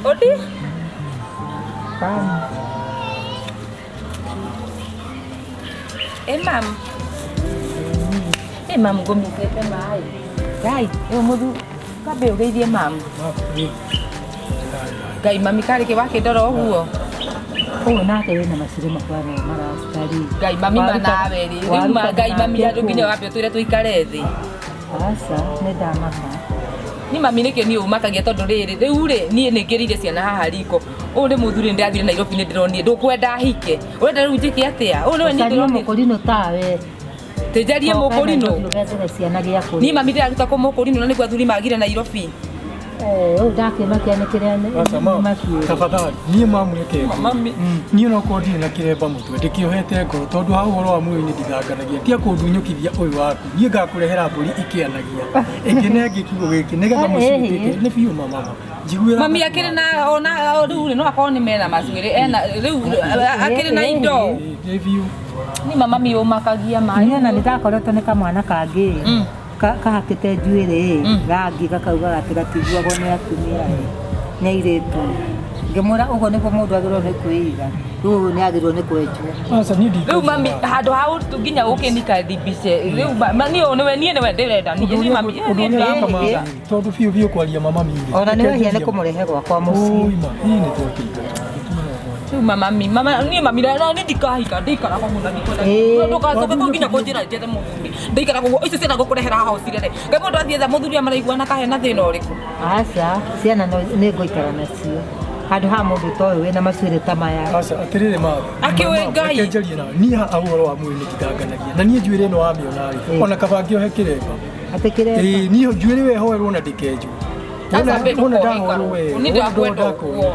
Odi? Pam. Mam. Mam gom cái mai. Gai, mudu. Ka beo gai dia mam. Gai mami kare ke wake doro huo. Na te na masire makwano mara stari. Gai mami mana veri. Uma gai mami ya ruginya wapi tu tu ikarezi. Asa ne da mama. Ni mami nä kä ni å makagia tondå rä rä rä u rä niä nä ngä rire ciana haha riko å rä må thuri ndä athire Nairobi nä ndä ronire ndå kwenda hike å renda rä u njä ke atä a å rä we nä ndä ronire må kå rino tawe tä njarie må kå rino ni mami ndä raruta kå må kå rino na nä guo athuri magire Nairobi ndake makiane kiria tafadhali niä mamwä niä no korwo ndirä na kä remba må twe ndä kä ohete ngoro tondå hau å horo wa mwä nä ndithanganagia tia kå ndå nyå kithia å yå waku niä ngakå rehera mbå ri ikä anagia ä ngä nengä kiugo gä kä nä getha må ciä nä biå mama mami akä rä na ona rä u rä no akorwo nä mena macuä rä u akä rä na indo ni mama mi å makagia maä na nä ndakoretwo nä kamwana kangä kahakä te njuä rä rangi gakauga gatä gatiguagwo nä atumia nä airä tu ngä mwä ra å guo nä guo må ndå agä rwo nä kwä iga rä u nä agä rwo nä kwenjwo rä u mami handå hau nginya gå kä nika thibice rä u niä nä we ndä renda tondå biå biå kwaria mama mirä ona nä wehia nä kå må rehe gwakwa må ciä mama ni mami na ni ndikahika ndikaraga muno ndugacoke ko nginya kunjira njete muthuri ndikaraga uguo icio ciana ngukurehera haucire re ngai mundu athietha muthuri amaraigua na kahena thina uriku aca ciana nä ngåikara nacio handå ha må ndå toä wä na macuä ta maya atä rä rä akä ngai njarie na niä ha uhoro wa mwä nä ndithanganagia na niä njuä rä ä no wa mä ona rä ona kaba ngä ohe kä remba atä kä remba niä njuä rä wehoerwo na ndä kenjwo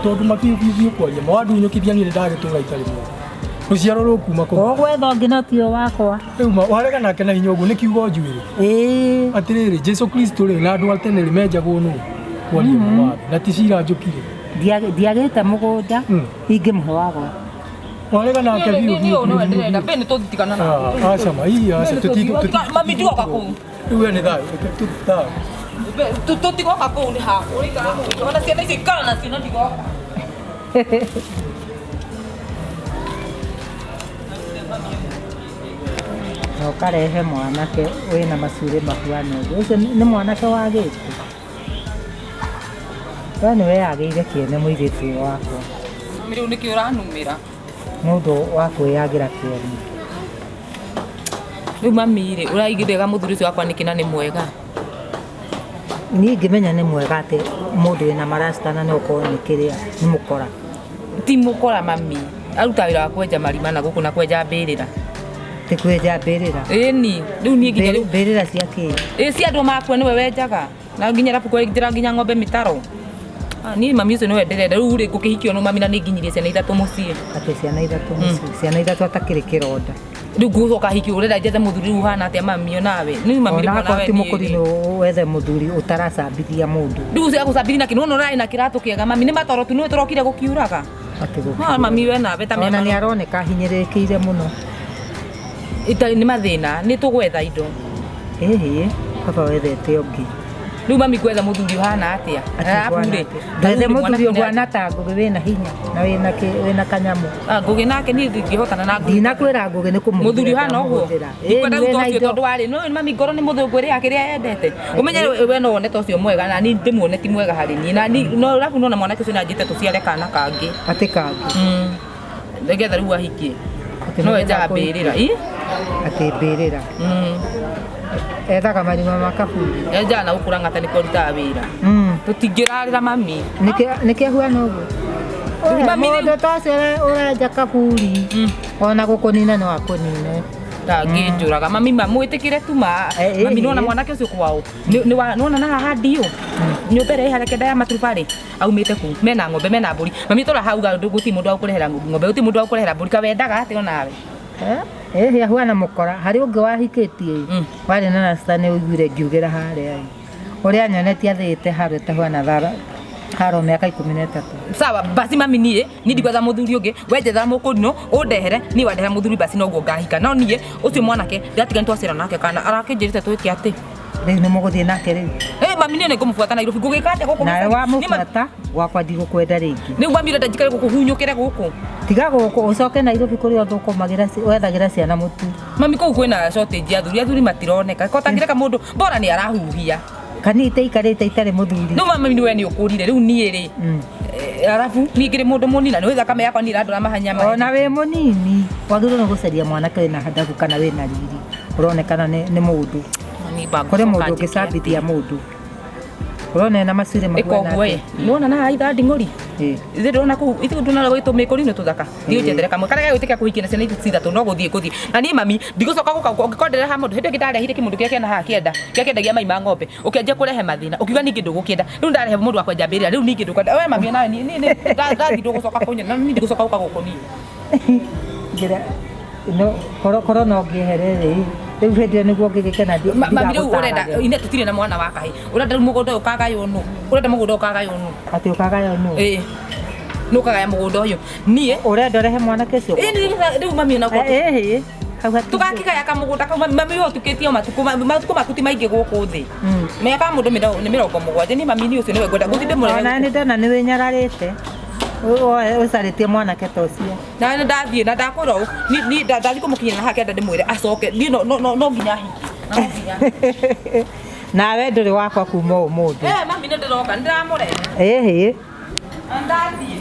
tondå mabiå kwaria mawandunyå kithia niä nä ndagä tå ra itarä mo rå ciaro rå kuma å gwetha ngä no tio wakwa rä u warega nake na hinya å guo nä kiugo njuä rä atä rä rä Jesu Kristo rä na andå a tene rä menjagwo nå kwaria mawatho na ti cira njå kire ndiagä te må gå nda ingä må he wagwa warega nake biå mami nduoka kå rä u we nä thayå thayå tutigoka kå nä ha å rä ona ciana icio ikara nacio no ndigoka na ũkarehe mwanake wĩna macuĩrĩ mahuana ũguo ũcio nĩ mwanake wa gĩkũ we nĩ weyagĩire kĩene mũirĩtu ũyũ wakwa rĩu nĩkĩ ũranumĩra mũndũ wa kwĩyagĩra kĩene rĩu mami rĩ ũraigithĩga mũthuri ũcio wakwa nĩkĩ na nĩ mwega niĩ ngĩmenya nĩ mwega atĩ mũndũ wĩna maracitana nĩ ũkorwo nĩ kĩrĩa nĩ mũkora ti mũkora mami aruta wĩra wa kwenja marima na gũkũ na kwenja mbĩrĩra ti kwenja mbĩrĩra ĩni rĩu niĩ nginya rĩu mbĩrĩra cia kĩ cia andũ makua nĩwe wenjaga na nginya rabu kwenjera nginya ng'ombe mĩtaro niĩ mami ũcio nĩwe ndĩrenda rĩu rĩ ngũkĩhikio no mami na nĩ nginyirie ciana ithatũ mũciĩ atĩ ciana ithatũ mũciĩ ciana ithatũ atakĩrĩ kĩronda rĩu ngũcoka hiki ũrenda njethe mũthuri rĩu hana atĩa mami onawe nĩ mami rĩu onawe ti mũkũrinũ wethe mũthuri ũtaracambithia mũndũ rĩu cia gũcambithia na kĩ nĩwona ũrarĩ na kĩratũ kĩega mami nĩ matoro tu nĩwe tũrokire gũkiuraga mami we nawe ta ona nĩ aroneka hinyĩrĩkĩire mũno nĩ mathĩna nĩ tũgwetha indo ĩhĩ kaba wethete ũngĩ rĩu mami gwetha mũthuri ũhana atĩa ndwethe mũthuri ũhuana ta ngũgĩ wĩna hinya na wĩna kanyamũ ngũgĩ nake niĩ ndingĩhotana na ndinakwĩra ngũgĩ nĩ kũmũhũthĩra mũthuri ũhana ũguo ikwenda ruta ũcio tondũ warĩ no mami ngoro nĩ mũthũngũ ĩrĩa kĩrĩa endete ũmenye we no wone ta ũcio mwega na niĩ ndĩmuone ti mwega harĩ niĩ na no rabu nona mwanake ũcio nĩanjĩte tũciare kana kangĩ atĩ kangĩ nĩgetha rĩu ahikie no enjaga mbĩrĩra atĩ mbĩrĩra ethaga marima makaburi enjaga na gũkũra ng'ata nĩkĩo rutaga wĩra tũtingĩrarĩra mami nĩkĩ huana ũguo mũndũ ta ũcio ũrenja kaburi ona gũkũnina no akũnine ngĩnjũraga mami mamwĩtĩkĩre tu mami nona mwanake ũcio kwao nona na haha ndiũ nyũmba ĩrĩa ĩharĩa kenda ya maturubarĩ aumĩte kũ mena ng'ombe mena mbũri mami tũra hau gũtirĩ mũndũ wa gũkũrehera ng'ombe gũtirĩ mũndũ wa gũkũrehera mbũri kawendaga atĩ onawe ĩhĩ ahuana mũkora harĩ ũngĩ wahikĩtie warĩ na racita nĩ ũiguire ngiugĩra harĩa ũrĩa nyonetie athĩĩte harũte huana haro mĩaka 13 sawa basi mami niĩ ndigwetha mũthuri ũngĩ wenjetha mũkũrinũ ũndehere niĩ wandehera mũthuri basi noguo ngahika no niĩ ũcio mwanake ndatiga nĩ twacera nake kana arakĩnjĩrĩte twĩke atĩ Rĩu nĩ mũgũthiĩ nake rĩu. Mami nĩ ngũmũbuata Nairobi ngũgĩka atĩa gũkũ. Nawe wamũbuata gwakwa ndigũkwenda rĩngĩ. Rĩu mami ũrenda njikare gũkũ hunyũkĩre gũkũ. Tiga gũkũ ũcoke Nairobi kũrĩa ũthũkũmagĩra wethagĩra ciana mũtu. Mami kũu kwĩna shortage ya athuri matironeka. Kotangĩreka mũndũ bora nĩ arahuhia. Kanite ikarĩte itarĩ mũthuri. No mami nĩ we nĩ ũkũrire rĩu niĩ rĩ. Arabu niĩ ngĩrĩ mũndũ mũnini na nĩ thakame yakwa nĩ ĩrandũra mahanya maya. Ona wĩ mũnini wagĩrĩirwo nĩ gũcaria mwanake wĩna handabu kana wĩna riri. Ũronekana nĩ mũndũ. Kũrĩ mũndũ ũngĩcambithia mũndũ. Urone na macire makuana. Eko gwe. Nona na aitha ndingori. Ithe ndona ku ithu ndona gwitũ mikurinu tuthaka. Dio njethere kamwe. Karaga gwitika kuhikina ciana ithu no guthie kuthie. Na ni mami ndigucoka guka ngikondera ha mundu. Hindi ngitarehire kimundu kia kiana ha kienda. Kia kiendagia mai ma ng'ombe. Ukianjia kurehe mathina. Ukiuga ningi ndugukienda. Riu ndarehe mundu akwa njambirira. Riu ningi ndukwenda. We mami nawe ni ndathi ndugucoka kunya. Na mimi ndigucoka guka guku ni. Ngira no koro no ngieherere. Rĩu hĩndĩ ĩyo nĩguo ngĩgĩkena mami rĩu urenda ine tutirĩ na mwana wa kahĩ urenda mũgũnda ũyũ ukagaywo nũ urenda mũgũnda ukagaywo nũ atĩ ukagaywo nũ nũ ukagaya mũgũnda ũyũ niĩ urenda ũrehe mwanake ũcio rĩu mami na tugakigaya kamũgũnda kau mami yo tukĩtie matuko makuti maingĩ gũkũ thĩ mĩaka mũndũ nĩ 70 niĩ mami ni ũcio nĩwe ngwenda gũthinde mũrebe ona nĩ ndona nĩ wĩnyararĩte ũcarĩtie mwanake ta ũcio na ndathiĩ na ndakwĩra ũũ ni ndathiĩ kũmũkinyĩra hake enda ndĩmwĩre acoke niĩ no nginya hi nawe ndũrĩ wakwa kuma ũmũthĩ mami nĩ ndĩroka nĩ ndĩramũrehe ĩhĩ ndathiĩ